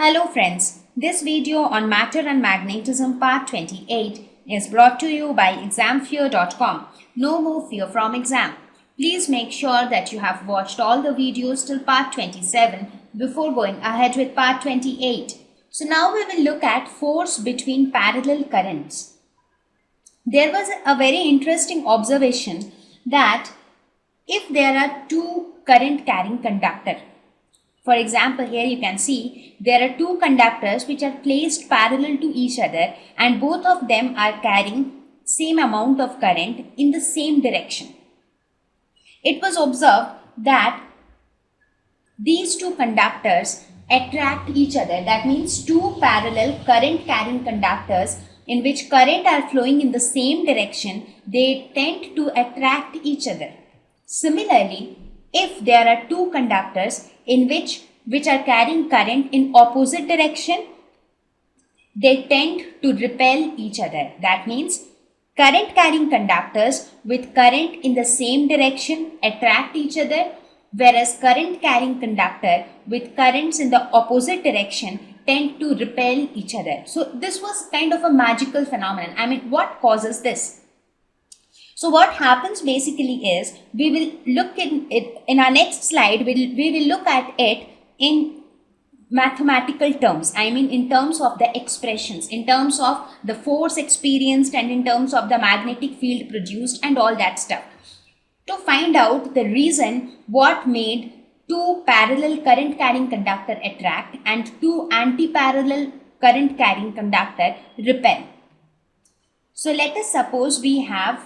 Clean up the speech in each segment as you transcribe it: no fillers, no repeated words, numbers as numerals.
Hello friends, this video on Matter and Magnetism Part 28 is brought to you by examfear.com. No more fear from exam. Please make sure that you have watched all the videos till Part 27 before going ahead with Part 28. So now we will look at force between parallel currents. There was a very interesting observation that if there are two current carrying conductors, for example, here you can see there are two conductors which are placed parallel to each other and both of them are carrying same amount of current in the same direction. It was observed that these two conductors attract each other. That means two parallel current carrying conductors in which current are flowing in the same direction, they tend to attract each other. Similarly, if there are two conductors in which are carrying current in opposite direction, they tend to repel each other. That means current carrying conductors with current in the same direction attract each other, whereas current carrying conductor with currents in the opposite direction tend to repel each other. So this was kind of a magical phenomenon. I mean, what causes this? So what happens basically is, we will look in it in our next slide. We will look at it in mathematical terms. I mean, in terms of the expressions, in terms of the force experienced and in terms of the magnetic field produced and all that stuff. To find out the reason what made two parallel current carrying conductor attract and two anti-parallel current carrying conductor repel. So let us suppose we have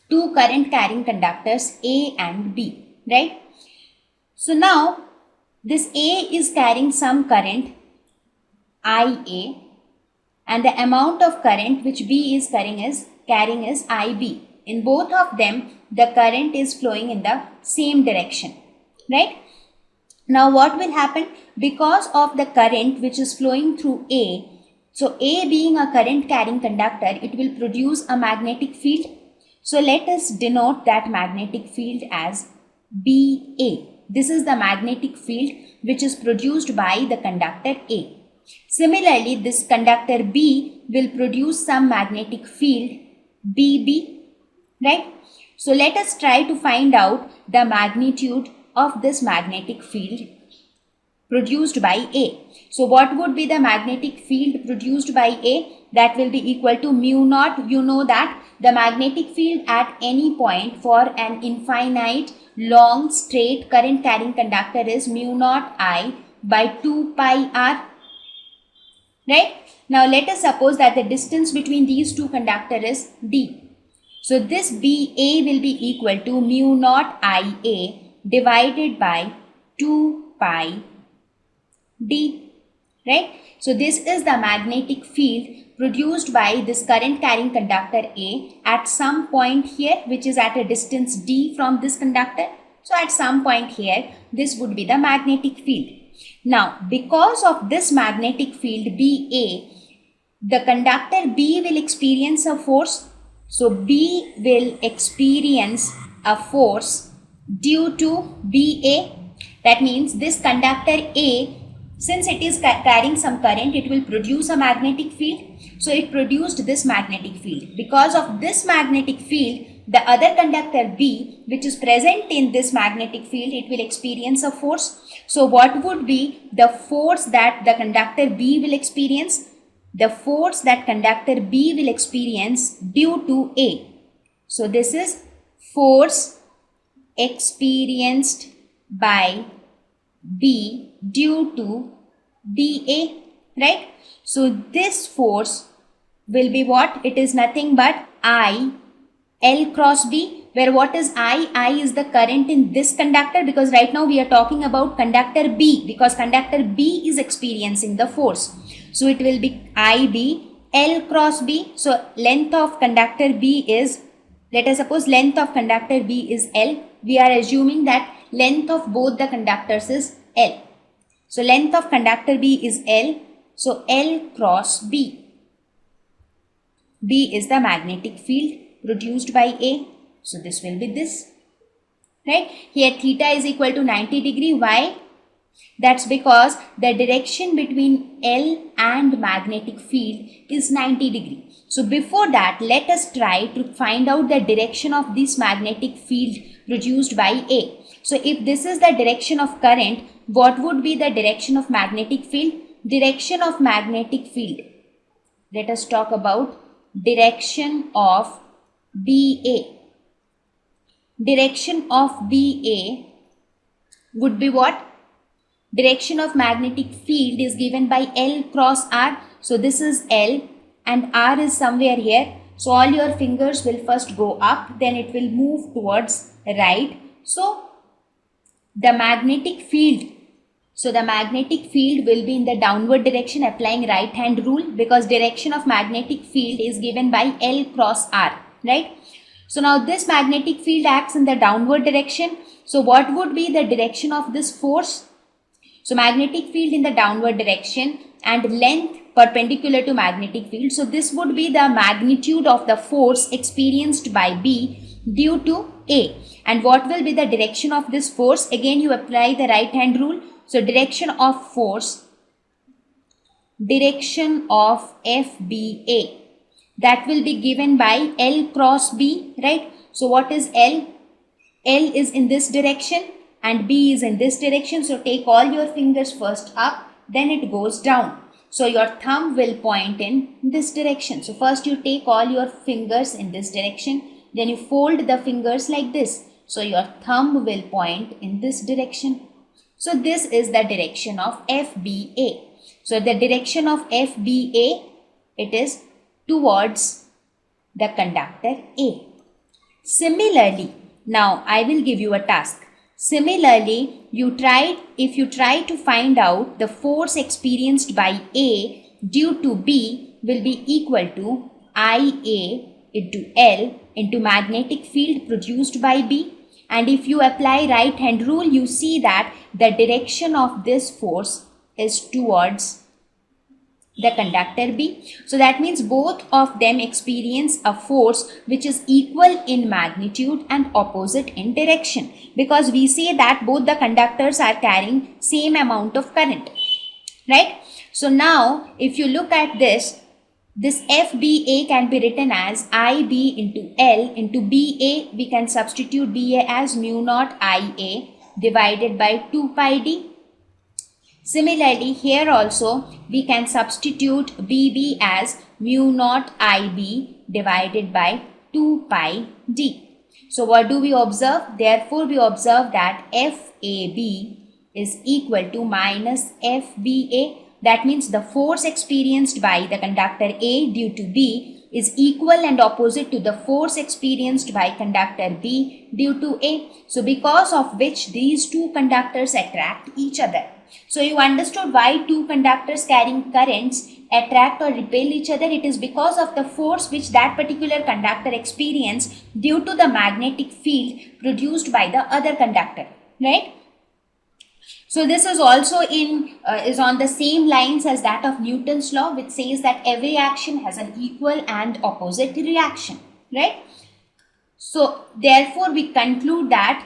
two current carrying conductors A and B, right? So now this A is carrying some current IA and the amount of current which B is carrying is IB. In both of them, the current is flowing in the same direction, right? Now what will happen? Because of the current which is flowing through A, so A being a current carrying conductor, it will produce a magnetic field. So let us denote that magnetic field as BA. This is the magnetic field which is produced by the conductor A. Similarly, this conductor B will produce some magnetic field BB, right? So let us try to find out the magnitude of this magnetic field produced by A. So what would be the magnetic field produced by A? That will be equal to mu naught. You know that the magnetic field at any point for an infinite long straight current carrying conductor is mu naught I by 2 pi r, right? Now let us suppose that the distance between these two conductors is d. So this BA will be equal to mu naught IA divided by 2 pi d, right? So this is the magnetic field produced by this current carrying conductor A at some point here, which is at a distance d from this conductor. So at some point here, this would be the magnetic field. Now, because of this magnetic field BA, the conductor B will experience a force. So B will experience a force due to BA. That means this conductor A, since it is carrying some current, it will produce a magnetic field. So it produced this magnetic field. Because of this magnetic field, the other conductor B, which is present in this magnetic field, it will experience a force. So what would be the force that the conductor B will experience? The force that conductor B will experience due to A. So this is force experienced by B due to BA, right? So this force will be what? It is nothing but I L cross B, where what is I? I is the current in this conductor, because right now we are talking about conductor B, because conductor B is experiencing the force. So it will be IB L cross B. So length of conductor B is, let us suppose length of conductor B is L. We are assuming that length of both the conductors is L. So length of conductor B is L. So L cross B. B is the magnetic field produced by A. So this will be this, right? Here theta is equal to 90 degree. Why? That's because the direction between L and magnetic field is 90 degree. So before that, let us try to find out the direction of this magnetic field produced by A. So if this is the direction of current, what would be the direction of magnetic field? Direction of magnetic field. Let us talk about direction of BA. Direction of BA would be what? Direction of magnetic field is given by L cross R. So this is L and R is somewhere here. So all your fingers will first go up, then it will move towards right. So the magnetic field will be in the downward direction, applying right hand rule, because direction of magnetic field is given by L cross R, right? So now this magnetic field acts in the downward direction. So what would be the direction of this force? So magnetic field in the downward direction and length perpendicular to magnetic field. So this would be the magnitude of the force experienced by B due to A. And what will be the direction of this force? Again, you apply the right hand rule. So direction of force, direction of FBA, that will be given by L cross B, right? So what is L? L is in this direction and B is in this direction. So take all your fingers first up, then it goes down. So your thumb will point in this direction. So first you take all your fingers in this direction, then you fold the fingers like this. So your thumb will point in this direction. So this is the direction of FBA. So the direction of FBA, it is towards the conductor A. Similarly, now I will give you a task. Similarly, if you try to find out the force experienced by A due to B will be equal to IA into L into magnetic field produced by B. And if you apply right hand rule, you see that the direction of this force is towards the conductor B. So that means both of them experience a force which is equal in magnitude and opposite in direction, because we say that both the conductors are carrying same amount of current, right? So now if you look at this FBA can be written as IB into L into BA. We can substitute BA as mu naught IA divided by 2 pi D. Similarly, here also we can substitute BB as mu naught IB divided by 2 pi D. So what do we observe? Therefore, we observe that FAB is equal to minus FBA. That means the force experienced by the conductor A due to B is equal and opposite to the force experienced by conductor B due to A. So because of which these two conductors attract each other. So you understood why two conductors carrying currents attract or repel each other. It is because of the force which that particular conductor experiences due to the magnetic field produced by the other conductor, right? So this is also is on the same lines as that of Newton's law, which says that every action has an equal and opposite reaction, right? So therefore we conclude that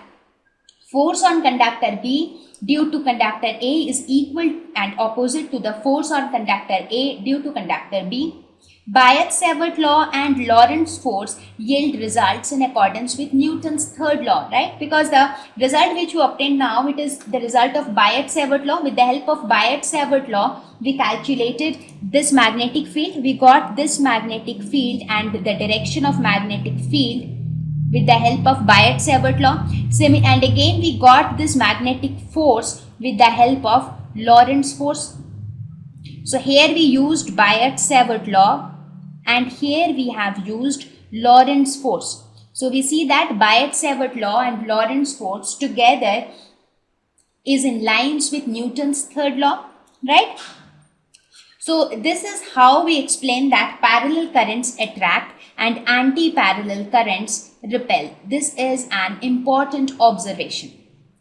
force on conductor B due to conductor A is equal and opposite to the force on conductor A due to conductor B. Biot-Savart law and Lorentz force yield results in accordance with Newton's third law, right? Because the result which you obtained now, it is the result of Biot-Savart law. With the help of Biot-Savart law, we calculated this magnetic field. We got this magnetic field and the direction of magnetic field with the help of Biot-Savart law. And again, we got this magnetic force with the help of Lorentz force. So here we used Biot-Savart law and here we have used Lorentz force. So we see that Biot-Savart law and Lorentz force together is in lines with Newton's third law, right? So this is how we explain that parallel currents attract and anti-parallel currents repel. This is an important observation,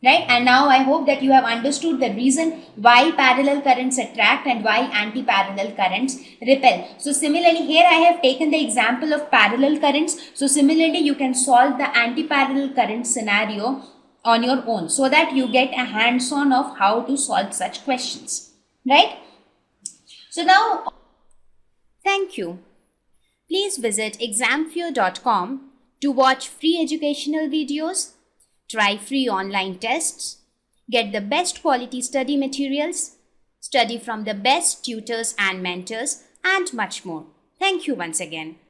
right? And now I hope that you have understood the reason why parallel currents attract and why anti-parallel currents repel. So similarly, here I have taken the example of parallel currents. So similarly, you can solve the anti-parallel current scenario on your own, so that you get a hands-on of how to solve such questions, right? So now, thank you. Please visit examfear.com to watch free educational videos, try free online tests, get the best quality study materials, study from the best tutors and mentors, and much more. Thank you once again.